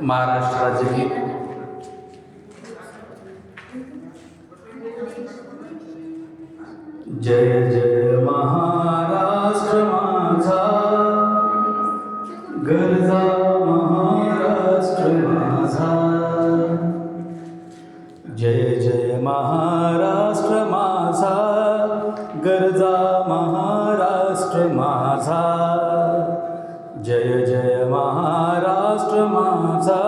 महाराष्ट्र राज्य गीत जय जय महाराष्ट्र माझा गरजा महाराष्ट्र माझा जय जय महाराष्ट्र माझा गरजा महाराष्ट्र माझा जय जय महाराष्ट्र माझा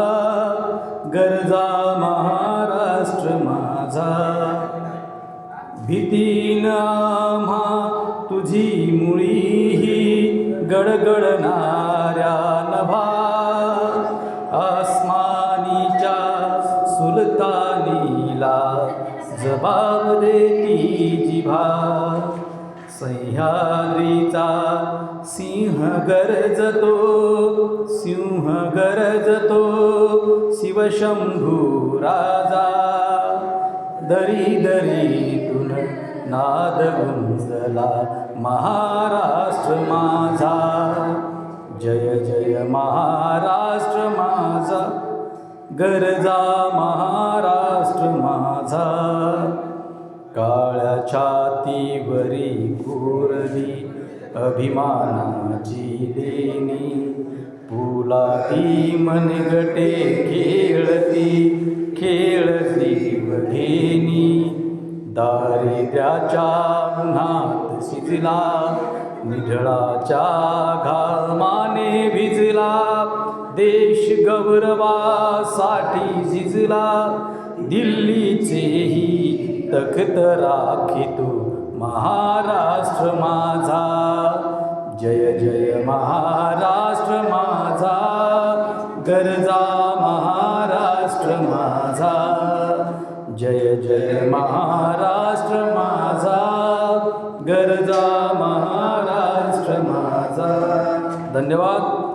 गरजा महाराष्ट्र माझा भीतीन आम्हा तुझी मुळीही गडगडणाऱ्या नभा आसमानीच्या सुलतानीला जबाब देती जिभा सह्याद्रीचा सिंह गरजतो शिवशंभू राजा दरी दरीतून नाद गुंजला महाराष्ट्र माझा जय जय महाराष्ट्र माझा गरजा महाराष्ट्र माझा काळ्या छातीवरी कोरली अभिमानाची देणी पुलाती मनगटे खेळती वघेनी दारिद्र्याच्या उन्हात शिजला निढळाच्या घामाने भिजला देश गौरवासाठी झिजला दिल्लीचेही तख्त राखितो महाराष्ट्र माझा जय जय महाराष्ट्र माझा गरजा महाराष्ट्र माझा जय जय महाराष्ट्र माझा गरजा महाराष्ट्र माझा. धन्यवाद.